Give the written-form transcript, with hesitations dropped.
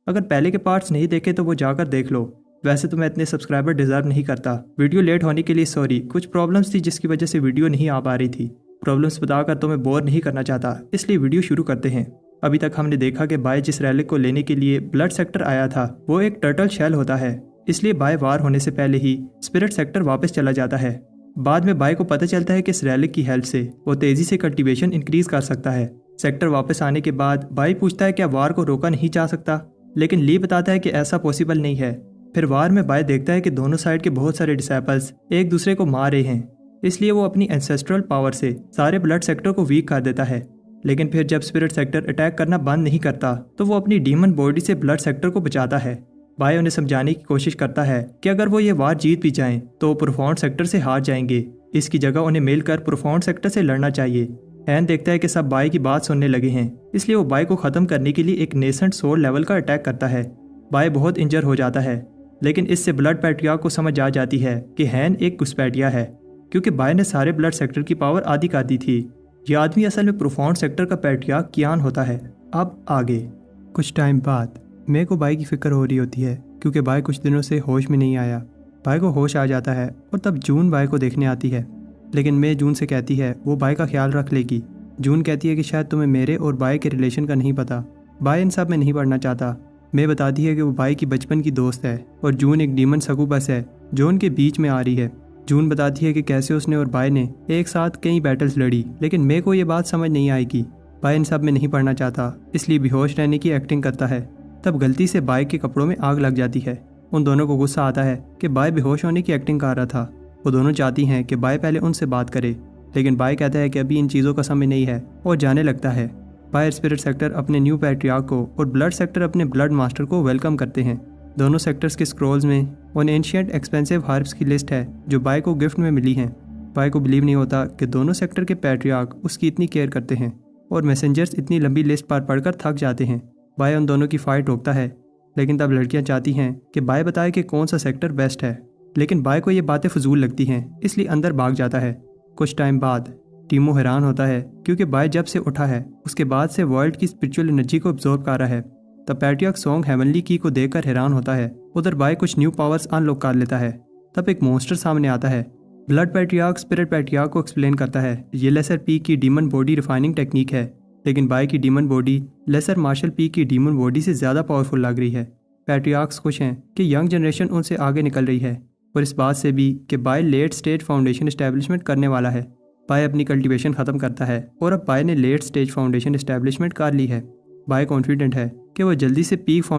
अगर पहले के पार्ट्स नहीं देखे तो वो जाकर देख लो। वैसे तो मैं इतने सब्सक्राइबर डिजर्व नहीं करता। वीडियो लेट होने के लिए सॉरी, कुछ प्रॉब्लम्स थी जिसकी वजह से वीडियो नहीं आ पा रही थी। प्रॉब्लम्स बताकर तो मैं बोर नहीं करना चाहता, इसलिए वीडियो शुरू करते हैं। अभी तक हमने देखा कि बाय जिस रैलिक को लेने के लिए ब्लड सेक्टर आया था वो एक टर्टल शेल होता है, इसलिए बाय वार होने से पहले ही स्पिरिट सेक्टर वापस चला जाता है। बाद में बाय को पता चलता है कि इस रैलिक की हेल्प से वो तेजी से कल्टीवेशन इंक्रीज कर सकता है। सेक्टर वापस आने के बाद बाय पूछता है क्या वार को रोका नहीं जा सकता, लेकिन ली बताता है कि ऐसा पॉसिबल नहीं है। फिर वार में बाय देखता है कि दोनों साइड के बहुत सारे डिसेपल्स एक दूसरे को मार रहे हैं, इसलिए वो अपनी एंसेस्ट्रल पावर से सारे ब्लड सेक्टर को वीक कर देता है। लेकिन फिर जब स्पिरिट सेक्टर अटैक करना बंद नहीं करता तो वो अपनी डीमन बॉडी से ब्लड सेक्टर को बचाता है। बाय उन्हें समझाने की कोशिश करता है कि अगर वो ये वार जीत भी जाएं तो प्रोफाउंड सेक्टर से हार जाएंगे, इसकी जगह उन्हें मिलकर प्रोफाउंड सेक्टर से लड़ना चाहिए। हैन देखता है कि सब बाय की बात सुनने लगे हैं, इसलिए वो बाय को ख़त्म करने के लिए एक नेसेंट सोल लेवल का अटैक करता है। बाय बहुत इंजर हो जाता है, लेकिन इससे ब्लड पैट्रियार्क को समझ आ जाती है कि हैन एक घुसपैठिया है, क्योंकि बाय ने सारे ब्लड सेक्टर की पावर आधी कर दी थी। ये आदमी असल में प्रोफाउंड सेक्टर का पैट्रियार्क कियान होता है। अब आगे कुछ टाइम बाद मे को बाय की फिक्र हो रही होती है, क्योंकि बाय कुछ दिनों से होश में नहीं आया। बाय को होश आ जाता है और तब जून बाय को देखने आती है, लेकिन मे जून से कहती है वो बाय का ख्याल रख लेगी। जून कहती है कि शायद तुम्हें मेरे और बाय के रिलेशन का नहीं पता, बाय इन सब में नहीं पढ़ना चाहता। मे बताती है कि वो बाय की बचपन की दोस्त है और जून एक डीमन सकूबस है जो उनके बीच में आ रही है। जून बताती है कि कैसे उसने और बाय ने एक साथ कई बैटल्स लड़ी, लेकिन मे को ये बात समझ नहीं आएगी। बाय इन सब में नहीं पढ़ना चाहता, इसलिए बेहोश रहने की एक्टिंग करता है। तब गलती से बाय के कपड़ों में आग लग जाती है। उन दोनों को गुस्सा आता है कि बाय बेहोश होने की एक्टिंग कर रहा था। वो दोनों चाहती हैं कि बाय पहले उनसे बात करे, लेकिन बाय कहता है कि अभी इन चीज़ों का समय नहीं है और जाने लगता है। बाय स्पिरिट सेक्टर अपने न्यू पैट्रियार्क को और ब्लड सेक्टर अपने ब्लड मास्टर को वेलकम करते हैं। दोनों सेक्टर्स के स्क्रोल्स में उन एंशिएंट एक्सपेंसिव हर्ब्स की लिस्ट है जो बाय को गिफ्ट में मिली हैं। बाय को बिलीव नहीं होता कि दोनों सेक्टर के पैट्रियार्क उसकी इतनी केयर करते हैं, और मैसेंजर्स इतनी लंबी लिस्ट पर पढ़कर थक जाते हैं। बाय उन दोनों की फाइट रोकता है, लेकिन तब लड़कियां चाहती हैं कि बाय बताए कि कौन सा सेक्टर बेस्ट है, लेकिन बाय को ये बातें फजूल लगती हैं, इसलिए अंदर भाग जाता है। कुछ टाइम बाद टीमो हैरान होता है, क्योंकि बाय जब से उठा है उसके बाद से वर्ल्ड की स्पिरिचुअल एनर्जी को अब्जॉर्ब कर रहा है। तब पैट्रियार्क सॉन्ग हेवनली की को देखकर हैरान होता है। उधर बाय कुछ न्यू पावर्स अनलॉक कर लेता है। तब एक मॉन्स्टर सामने आता है। ब्लड पैट्रियार्क स्पिरिट पैट्रियार्क को एक्सप्लेन करता है ये लेसर पी की डीमन बॉडी रिफाइनिंग टेक्निक है, लेकिन बाय की डीमन बॉडी लेसर मार्शल पी की डीमन बॉडी से ज़्यादा पावरफुल लग रही है। पैट्रियार्क्स खुश हैं कि यंग जनरेशन उनसे आगे निकल रही है, और इस बात से भी कि by late stage foundation establishment करने वाला है। बाय अपनी कल्टीवेशन ख़त्म करता है और अब बाय ने लेट स्टेज फाउंडेशन इस्टेब्लिशमेंट कर ली है। बाय कॉन्फिडेंट है कि वह जल्दी से पीक